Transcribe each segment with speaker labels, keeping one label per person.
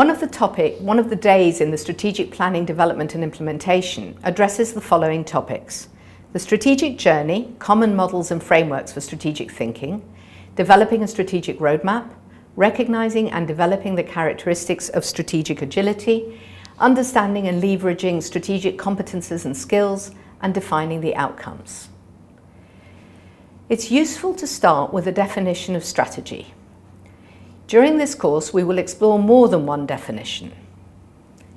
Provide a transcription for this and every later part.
Speaker 1: One of the days in the strategic planning, development and implementation addresses the following topics: the strategic journey, common models and frameworks for strategic thinking, developing a strategic roadmap, recognizing and developing the characteristics of strategic agility, understanding and leveraging strategic competences and skills, and defining the outcomes. It's useful to start with a definition of strategy. During this course, we will explore more than one definition.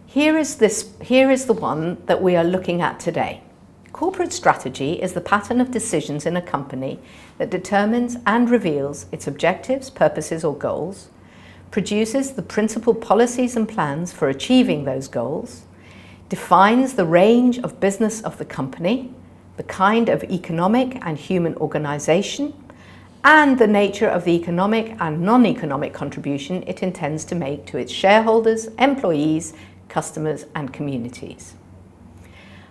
Speaker 1: Here is the one that we are looking at today. Corporate strategy is the pattern of decisions in a company that determines and reveals its objectives, purposes or goals, produces the principal policies and plans for achieving those goals, defines the range of business of the company, the kind of economic and human organization, and the nature of the economic and non-economic contribution it intends to make to its shareholders, employees, customers, and communities.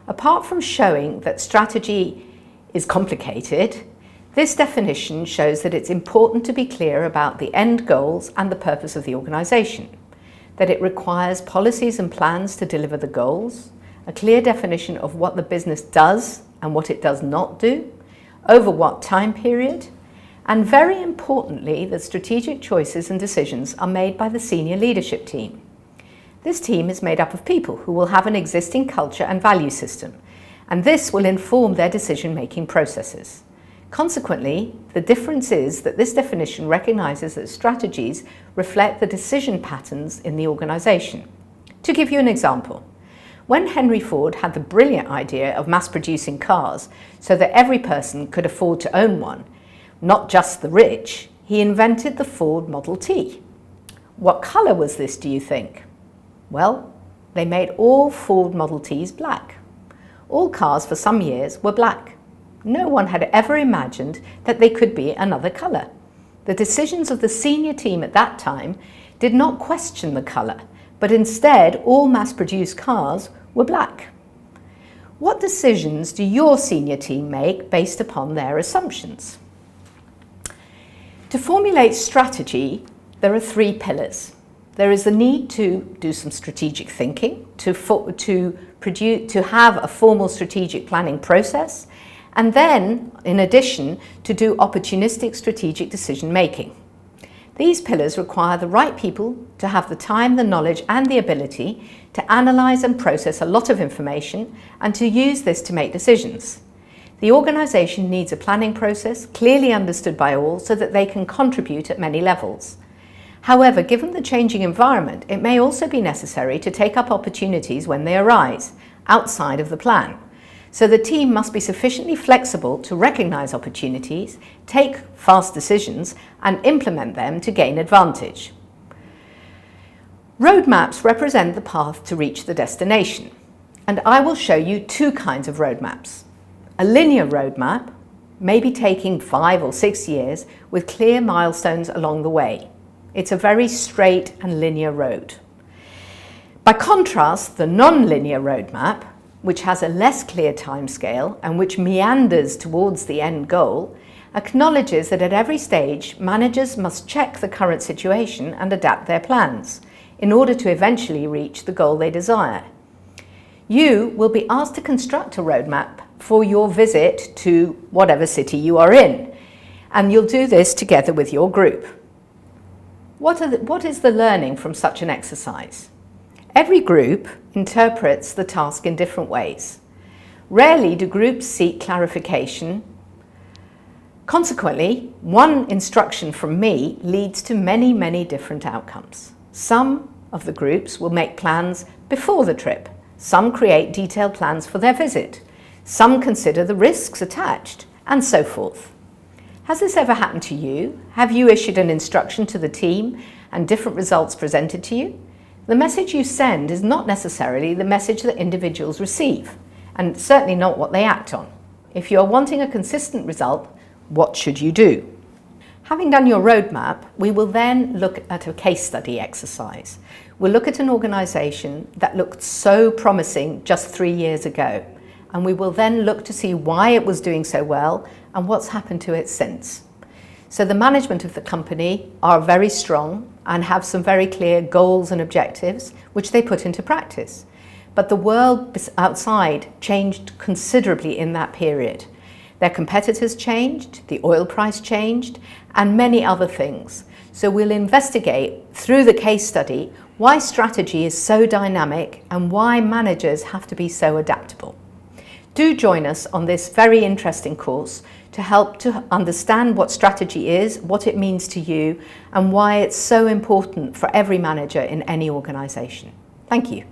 Speaker 1: Apart from showing that strategy is complicated, this definition shows that it's important to be clear about the end goals and the purpose of the organization, that it requires policies and plans to deliver the goals, a clear definition of what the business does and what it does not do, over what time period, and very importantly, that strategic choices and decisions are made by the senior leadership team. This team is made up of people who will have an existing culture and value system, and this will inform their decision-making processes. Consequently, the difference is that this definition recognizes that strategies reflect the decision patterns in the organization. To give you an example, when Henry Ford had the brilliant idea of mass-producing cars so that every person could afford to own one, not just the rich, he invented the Ford Model T. What color was this, do you think? Well, they made all Ford Model Ts black. All cars for some years were black. No one had ever imagined that they could be another color. The decisions of the senior team at that time did not question the color, but instead all mass-produced cars were black. What decisions do your senior team make based upon their assumptions? To formulate strategy, there are three pillars. There is the need to do some strategic thinking, to have a formal strategic planning process, and then, in addition, to do opportunistic strategic decision making. These pillars require the right people to have the time, the knowledge, and the ability to analyze and process a lot of information and to use this to make decisions. The organization needs a planning process clearly understood by all so that they can contribute at many levels. However, given the changing environment, it may also be necessary to take up opportunities when they arise, outside of the plan. So the team must be sufficiently flexible to recognize opportunities, take fast decisions, and implement them to gain advantage. Roadmaps represent the path to reach the destination, and I will show you two kinds of roadmaps. A linear roadmap may be taking 5 or 6 years with clear milestones along the way. It's a very straight and linear road. By contrast, the non-linear roadmap, which has a less clear timescale and which meanders towards the end goal, acknowledges that at every stage, managers must check the current situation and adapt their plans in order to eventually reach the goal they desire. You will be asked to construct a roadmap for your visit to whatever city you are in, and you'll do this together with your group. What is the learning from such an exercise? Every group interprets the task in different ways. Rarely do groups seek clarification. Consequently, one instruction from me leads to many different outcomes. Some of the groups will make plans before the trip. Some create detailed plans for their visit. Some consider the risks attached, and so forth. Has this ever happened to you? Have you issued an instruction to the team and different results presented to you? The message you send is not necessarily the message that individuals receive, and certainly not what they act on. If you are wanting a consistent result, what should you do? Having done your roadmap, we will then look at a case study exercise. We'll look at an organization that looked so promising just 3 years ago, and we will then look to see why it was doing so well and what's happened to it since. So the management of the company are very strong and have some very clear goals and objectives, which they put into practice. But the world outside changed considerably in that period. Their competitors changed, the oil price changed, and many other things. So we'll investigate through the case study why strategy is so dynamic and why managers have to be so adaptable. Do join us on this very interesting course to help to understand what strategy is, what it means to you, and why it's so important for every manager in any organisation. Thank you.